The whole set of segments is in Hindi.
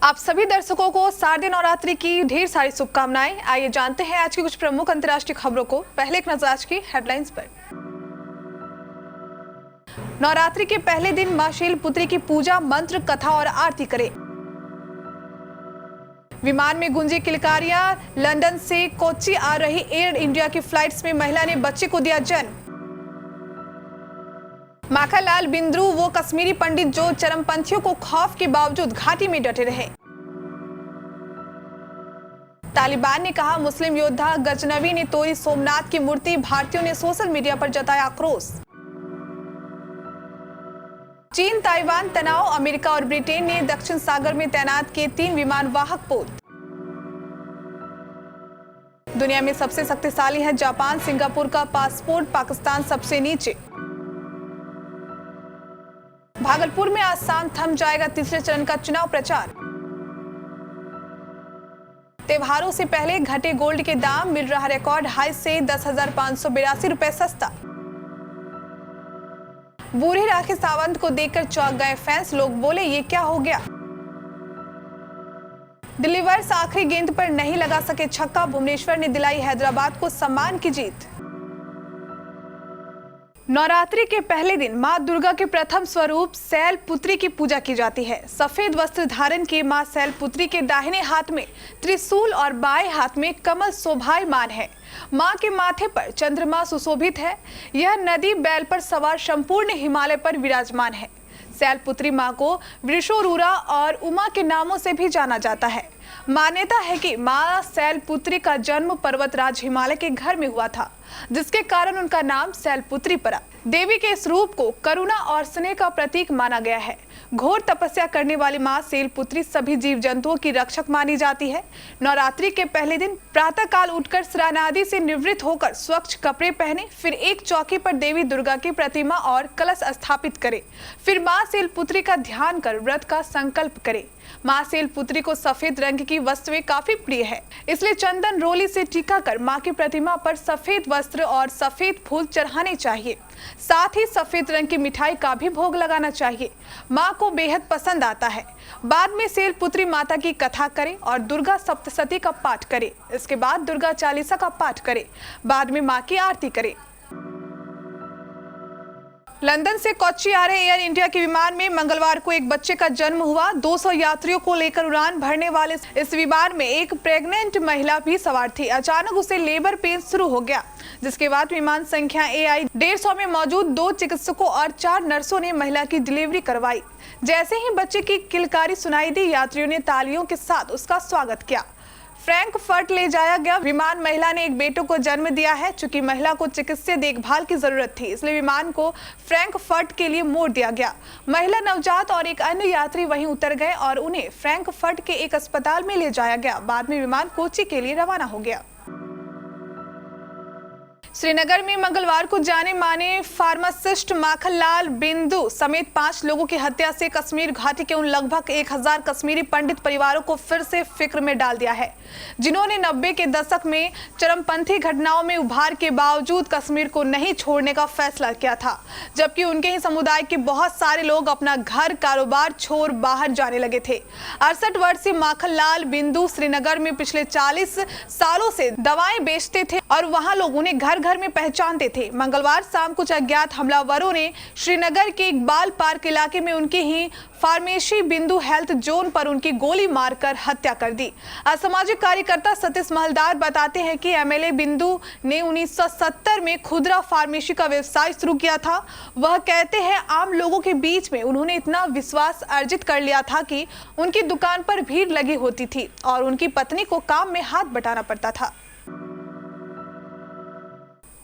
आप सभी दर्शकों को शारदीय नवरात्रि की ढेर सारी शुभकामनाएं। आइए जानते हैं आज की कुछ प्रमुख अंतर्राष्ट्रीय खबरों को। पहले एक नजर आज की हेडलाइंस पर। नवरात्रि के पहले दिन मां शैलपुत्री की पूजा, मंत्र, कथा और आरती करें। विमान में गूंजी किलकारियां। लंदन से कोच्चि आ रही एयर इंडिया की फ्लाइट्स में महिला ने बच्चे को दिया जन्म। माखनलाल बिंद्रू वो कश्मीरी पंडित जो चरमपंथियों को खौफ के बावजूद घाटी में डटे रहे। तालिबान ने कहा मुस्लिम योद्धा गजनवी ने तोड़ी सोमनाथ की मूर्ति। भारतीयों ने सोशल मीडिया पर जताया आक्रोश। चीन ताइवान तनाव। अमेरिका और ब्रिटेन ने दक्षिण सागर में तैनात किए 3 विमान वाहक पोत। दुनिया में सबसे शक्तिशाली है जापान। सिंगापुर का पासपोर्ट, पाकिस्तान सबसे नीचे। भागलपुर में आज शाम थम जाएगा तीसरे चरण का चुनाव प्रचार। त्योहारों से पहले घटे गोल्ड के दाम, मिल रहा रिकॉर्ड हाई से 10,582 रुपए सस्ता। बूढ़े राखी सावंत को देखकर चौंक गए फैंस, लोग बोले ये क्या हो गया। डिलीवर्स आखिरी गेंद पर नहीं लगा सके छक्का। भुवनेश्वर ने दिलाई हैदराबाद को सम्मान की जीत। नवरात्रि के पहले दिन मां दुर्गा के प्रथम स्वरूप शैलपुत्री की पूजा की जाती है। सफेद वस्त्र धारण किए मां शैलपुत्री के दाहिने हाथ में त्रिशूल और बाएं हाथ में कमल शोभायमान है। मां के माथे पर चंद्रमा सुशोभित है। यह नदी बैल पर सवार संपूर्ण हिमालय पर विराजमान है। शैलपुत्री मां को वृषोरूरा और उमा के नामों से भी जाना जाता है। मान्यता है कि मां शैलपुत्री का जन्म पर्वतराज हिमालय के घर में हुआ था, जिसके कारण उनका नाम शैलपुत्री पड़ा। देवी के इस रूप को करुणा और स्नेह का प्रतीक माना गया है। घोर तपस्या करने वाली मां शैलपुत्री सभी जीव जंतुओं की रक्षक मानी जाती है। नवरात्रि के पहले दिन प्रातः काल उठकर स्नान आदि से निवृत्त होकर स्वच्छ कपड़े पहने, फिर एक चौकी पर देवी दुर्गा की प्रतिमा और कलश स्थापित करें। फिर मां शैलपुत्री का ध्यान कर व्रत का संकल्प करें। मां शैलपुत्री को सफेद रंग की वस्तुएं काफी प्रिय है, इसलिए चंदन रोली से टीका कर मां की प्रतिमा पर सफेद वस्त्र और सफेद फूल चढ़ाने चाहिए। साथ ही सफेद रंग की मिठाई का भी भोग लगाना चाहिए। मां को बेहद पसंद आता है। बाद में शैलपुत्री माता की कथा करें और दुर्गा सप्तशती का पाठ करें। इसके बाद दुर्गा चालीसा का पाठ करें। बाद में मां की आरती करें। लंदन से कोच्चि आ रहे एयर इंडिया के विमान में मंगलवार को एक बच्चे का जन्म हुआ। 200 यात्रियों को लेकर उड़ान भरने वाले इस विमान में एक प्रेग्नेंट महिला भी सवार थी। अचानक उसे लेबर पेन शुरू हो गया, जिसके बाद विमान संख्या AI 150 में मौजूद 2 चिकित्सकों और 4 नर्सों ने महिला की डिलीवरी करवाई। जैसे ही बच्चे की किलकारी सुनाई दी, यात्रियों ने तालियों के साथ उसका स्वागत किया। फ्रैंकफर्ट ले जाया गया विमान महिला ने एक बेटे को जन्म दिया है। चूंकि महिला को चिकित्सीय देखभाल की जरूरत थी, इसलिए विमान को फ्रैंकफर्ट के लिए मोड़ दिया गया। महिला, नवजात और एक अन्य यात्री वहीं उतर गए और उन्हें फ्रैंकफर्ट के एक अस्पताल में ले जाया गया। बाद में विमान कोच्चि के लिए रवाना हो गया। श्रीनगर में मंगलवार को जाने माने फार्मासिस्ट माखनलाल बिंद्रू समेत 5 लोगों की हत्या से कश्मीर घाटी के उन लगभग 1000 कश्मीरी पंडित परिवारों को फिर से फिक्र में डाल दिया है, जिन्होंने 90 के दशक में चरमपंथी घटनाओं में उभार के बावजूद कश्मीर को नहीं छोड़ने का फैसला किया था। जबकि उनके ही समुदाय के बहुत सारे लोग अपना घर कारोबार छोड़ बाहर जाने लगे थे। 68 वर्षीय माखनलाल बिंद्रू श्रीनगर में पिछले 40 सालों से दवाएं बेचते थे और वहां लोग उन्हें घर घर में पहचानते थे। मंगलवार शाम कुछ अज्ञात हमलावरों ने श्रीनगर के एक बाल पार्क इलाके में उनके ही फार्मेसी बिंदु हेल्थ जोन पर उनकी गोली मारकर हत्या कर दी। असामाजिक कार्यकर्ता सतीश महलदार बताते हैं कि MLA बिंदु ने 1970 में खुदरा फार्मेसी का व्यवसाय शुरू किया था। वह कहते हैं आम लोगों के बीच में उन्होंने इतना विश्वास अर्जित कर लिया था कि उनकी दुकान पर भीड़ लगी होती थी और उनकी पत्नी को काम में हाथ बटाना पड़ता था।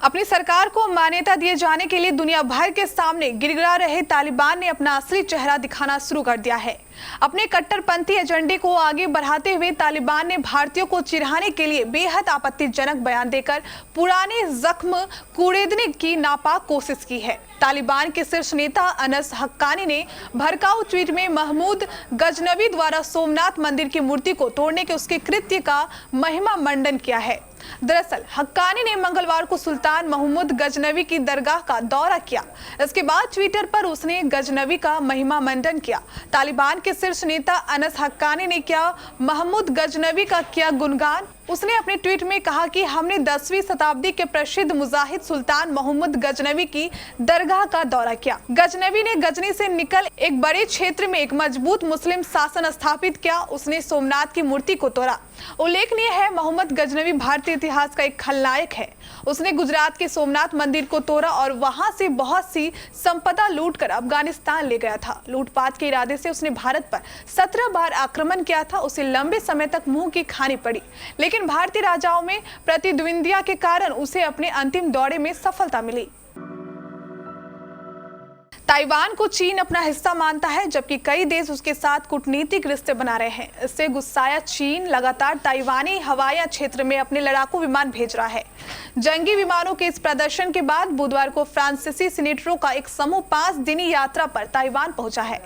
अपनी सरकार को मान्यता दिए जाने के लिए दुनिया भर के सामने गिड़गिड़ा रहे तालिबान ने अपना असली चेहरा दिखाना शुरू कर दिया है। अपने कट्टरपंथी एजेंडे को आगे बढ़ाते हुए तालिबान ने भारतीयों को चिढ़ाने के लिए बेहद आपत्तिजनक बयान देकर पुराने जख्म कुरेदने की नापाक कोशिश की है। तालिबान के शीर्ष नेता अनस हक्कानी ने भड़काऊ ट्वीट में महमूद गजनवी द्वारा सोमनाथ मंदिर की मूर्ति को तोड़ने के उसके कृत्य का महिमा मंडन किया है। दरअसल हक्कानी ने मंगलवार को सुल्तान महमूद गजनवी की दरगाह का दौरा किया। इसके बाद ट्विटर पर उसने गजनवी का महिमा मंडन किया। तालिबान के शीर्ष नेता अनस हक्कानी ने किया महमूद गजनवी का किया गुणगान। उसने अपने ट्वीट में कहा कि हमने 10वीं शताब्दी के प्रसिद्ध मुजाहिद सुल्तान महमूद गजनवी की दरगाह का दौरा किया। गजनवी ने गजनी से निकल एक बड़े क्षेत्र में एक मजबूत मुस्लिम शासन स्थापित किया। उसने सोमनाथ की मूर्ति को तोड़ा। उल्लेखनीय है, मोहम्मद गजनवी भारतीय इतिहास का एक खलनायक है। उसने गुजरात के सोमनाथ मंदिर को तोड़ा और वहां से बहुत सी संपदा लूटकर अफगानिस्तान ले गया था। लूटपाट के इरादे से उसने भारत पर 17 बार आक्रमण किया था। उसे लंबे समय तक मुंह की खानी पड़ी, लेकिन भारतीय राजाओं में प्रतिद्वंदिता के कारण उसे अपने अंतिम दौरे में सफलता मिली। ताइवान को चीन अपना हिस्सा मानता है, जबकि कई देश उसके साथ कूटनीतिक रिश्ते बना रहे हैं। इससे गुस्साया चीन लगातार ताइवानी हवाई क्षेत्र में अपने लड़ाकू विमान भेज रहा है। जंगी विमानों के इस प्रदर्शन के बाद बुधवार को फ्रांसीसी सीनेटरों का एक समूह 5 दिनी यात्रा पर ताइवान पहुंचा है,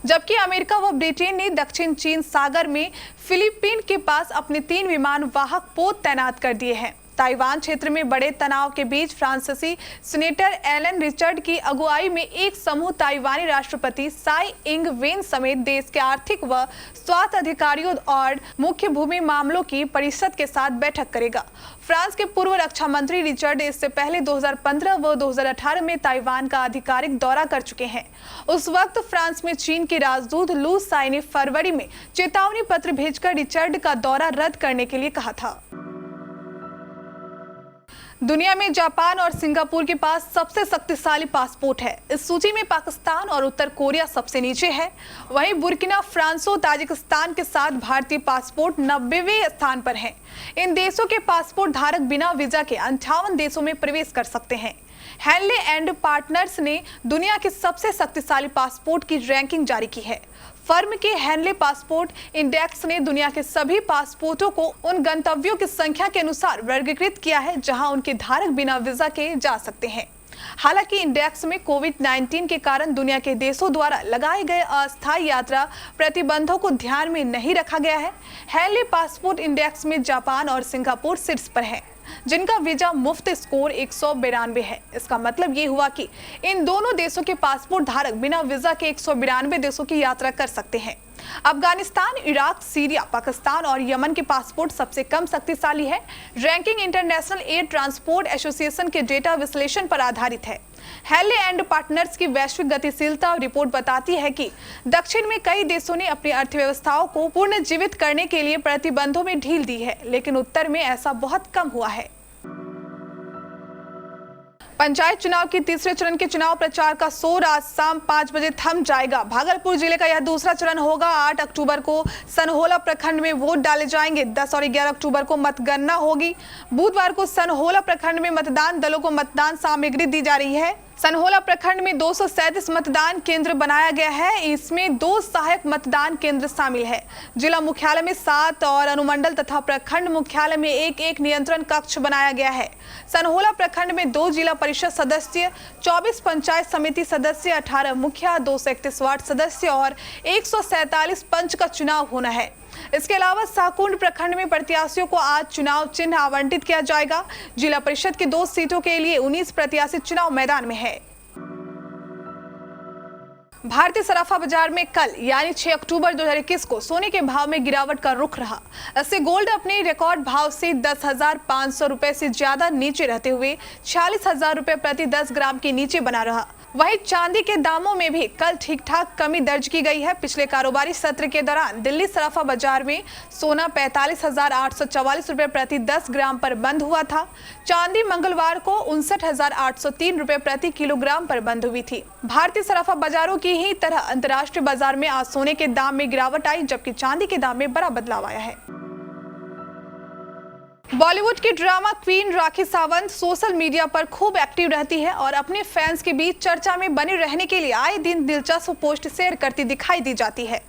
जबकि अमेरिका व ब्रिटेन ने दक्षिण चीन सागर में फिलीपीन के पास अपने 3 विमान वाहक पोत तैनात कर दिए हैं। ताइवान क्षेत्र में बड़े तनाव के बीच फ्रांसीसी सीनेटर एलन रिचर्ड की अगुवाई में एक समूह ताइवानी राष्ट्रपति साई इंग वेन समेत देश के आर्थिक व स्वास्थ्य अधिकारियों और मुख्य भूमि मामलों की परिषद के साथ बैठक करेगा। फ्रांस के पूर्व रक्षा मंत्री रिचर्ड इससे पहले 2015 व 2018 में ताइवान का आधिकारिक दौरा कर चुके हैं। उस वक्त फ्रांस में चीन के राजदूत लू साई ने फरवरी में चेतावनी पत्र भेजकर रिचर्ड का दौरा रद्द करने के लिए कहा था। दुनिया में जापान और सिंगापुर के पास सबसे शक्तिशाली पासपोर्ट है। इस सूची में पाकिस्तान और उत्तर कोरिया सबसे नीचे है। वहीं बुर्किना फासो ताजिकिस्तान के साथ भारतीय पासपोर्ट 90वें स्थान पर हैं। इन देशों के पासपोर्ट धारक बिना वीजा के 58 देशों में प्रवेश कर सकते हैं। हैनले एंड पार्टनर्स ने दुनिया के सबसे शक्तिशाली पासपोर्ट की रैंकिंग जारी की है। फर्म के हैनले पासपोर्ट इंडेक्स ने दुनिया के सभी पासपोर्टों को उन गंतव्यों की संख्या के अनुसार वर्गीकृत किया है जहां उनके धारक बिना वीजा के जा सकते हैं। हालांकि इंडेक्स में कोविड-19 के कारण दुनिया के देशों द्वारा लगाए गए अस्थायी यात्रा प्रतिबंधों को ध्यान में नहीं रखा गया है। हैनले पासपोर्ट इंडेक्स में जापान और सिंगापुर शीर्ष पर है, जिनका वीजा मुफ्त स्कोर 192 है। इसका मतलब ये हुआ कि इन दोनों देशों के पासपोर्ट धारक बिना वीजा के 192 देशों की यात्रा कर सकते हैं। अफगानिस्तान, इराक, सीरिया, पाकिस्तान और यमन के पासपोर्ट सबसे कम शक्तिशाली है। Ranking international air transport association के डेटा विश्लेषण पर आधारित है। हैनले एंड पार्टनर्स की वैश्विक गतिशीलता रिपोर्ट बताती है कि दक्षिण में कई देशों ने अपनी अर्थव्यवस्थाओं को पुनर्जीवित करने के लिए प्रतिबंधों में ढील दी है, लेकिन उत्तर में ऐसा बहुत कम हुआ है। पंचायत चुनाव के तीसरे चरण के चुनाव प्रचार का शोर आज शाम 5 बजे थम जाएगा। भागलपुर जिले का यह दूसरा चरण होगा। 8 अक्टूबर को सनहोला प्रखंड में वोट डाले जाएंगे। 10 और 11 अक्टूबर को मतगणना होगी। बुधवार को सनहोला प्रखंड में मतदान दलों को मतदान सामग्री दी जा रही है। सनहोला प्रखंड में 237 मतदान केंद्र बनाया गया है। इसमें 2 सहायक मतदान केंद्र शामिल है। जिला मुख्यालय में 7 और अनुमंडल तथा प्रखंड मुख्यालय में एक नियंत्रण कक्ष बनाया गया है। सनहोला प्रखंड में 2 जिला परिषद सदस्य, 24 पंचायत समिति सदस्य, 18 मुखिया, 231 वार्ड सदस्य और 147 पंच का चुनाव होना है। इसके अलावा साकुंड प्रखंड में प्रत्याशियों को आज चुनाव चिन्ह आवंटित किया जाएगा। जिला परिषद की 2 सीटों के लिए 19 प्रत्याशी चुनाव मैदान में है। भारतीय सराफा बाजार में कल यानी 6 अक्टूबर 2021 को सोने के भाव में गिरावट का रुख रहा। इससे गोल्ड अपने रिकॉर्ड भाव से 10,500 रुपए से ज्यादा नीचे रहते हुए 46,000 रुपए प्रति 10 ग्राम के नीचे बना रहा। वहीं चांदी के दामों में भी कल ठीक ठाक कमी दर्ज की गई है। पिछले कारोबारी सत्र के दौरान दिल्ली सराफा बाजार में सोना 45,844 रुपए प्रति 10 ग्राम पर बंद हुआ था। चांदी मंगलवार को 59,803 रुपए प्रति किलोग्राम पर बंद हुई थी। भारतीय सराफा बाजारों की ही तरह अंतर्राष्ट्रीय बाजार में आज सोने के दाम में गिरावट आई, जबकि चांदी के दाम में बड़ा बदलाव आया है। बॉलीवुड की drama queen Rakhi Sawant social media पर खूब एक्टिव रहती है और अपने फैंस के बीच चर्चा में बने रहने के लिए आए दिन दिलचस्प पोस्ट शेयर करती दिखाई दी जाती है।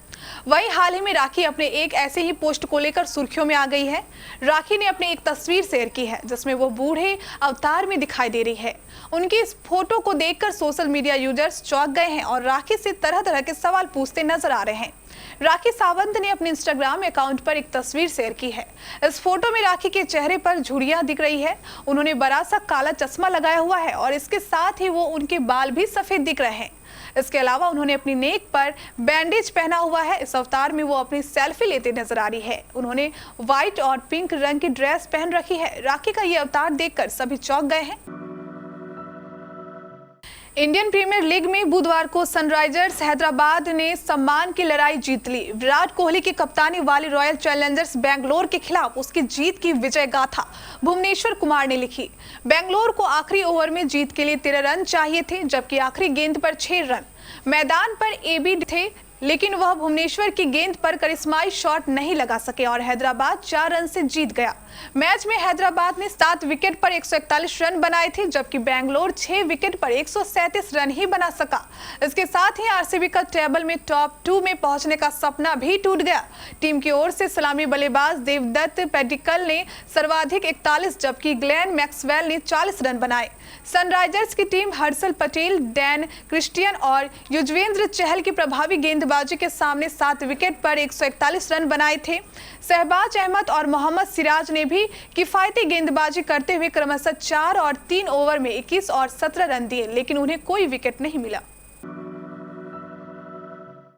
वहीं हाल ही में राखी अपने एक ऐसे ही पोस्ट को लेकर सुर्खियों में आ गई है। राखी ने अपनी एक तस्वीर शेयर की है जिसमें वो बूढ़े अवतार में दिखाई दे रही है। उनकी इस फोटो को देखकर सोशल मीडिया यूजर्स चौंक गए हैं और राखी से तरह तरह के सवाल पूछते नजर आ रहे हैं। राखी सावंत ने अपने इंस्टाग्राम अकाउंट पर एक तस्वीर शेयर की है। इस फोटो में राखी के चेहरे पर झुर्रियां दिख रही है। उन्होंने बड़ा सा काला चश्मा लगाया हुआ है और इसके साथ ही वो उनके बाल भी सफेद दिख रहे हैं। इसके अलावा उन्होंने अपनी नेक पर बैंडेज पहना हुआ है। इस अवतार में वो अपनी सेल्फी लेते नजर आ रही है। उन्होंने व्हाइट और पिंक रंग की ड्रेस पहन रखी है। राखी का ये अवतार देखकर सभी चौंक गए हैं। इंडियन प्रीमियर लीग में बुधवार को सनराइजर्स हैदराबाद ने सम्मान की लड़ाई जीत ली। विराट कोहली की कप्तानी वाली रॉयल चैलेंजर्स बेंगलोर के खिलाफ उसकी जीत की विजय गाथा भुवनेश्वर कुमार ने लिखी। बेंगलोर को आखिरी ओवर में जीत के लिए 13 रन चाहिए थे, जबकि आखिरी गेंद पर 6 रन। मैदान पर एबी थे, लेकिन वह भुवनेश्वर की गेंद पर करिश्माई शॉट नहीं लगा सके और हैदराबाद 4 रन से जीत गया। मैच में हैदराबाद ने 7 विकेट पर 141 रन बनाए थे, जबकि बेंगलोर 6 विकेट पर 137 रन ही बना सका। इसके साथ ही आरसीबी का टेबल में टॉप 2 में पहुंचने का सपना भी टूट गया। टीम की ओर से सलामी बल्लेबाज देवदत्त पैडिकल ने सर्वाधिक 41, जबकि ग्लेन मैक्सवेल ने 40 रन बनाए। सनराइजर्स की team Harshal Patel, Dan Christian और युजवेंद्र चहल की प्रभावी गेंदबाजी के सामने 7 विकेट पर 141 रन बनाए थे। शहबाज अहमद और मोहम्मद सिराज ने भी किफायती गेंदबाजी करते हुए क्रमशः 4 और 3 ओवर में 21 और 17 रन दिए, लेकिन उन्हें कोई विकेट नहीं मिला।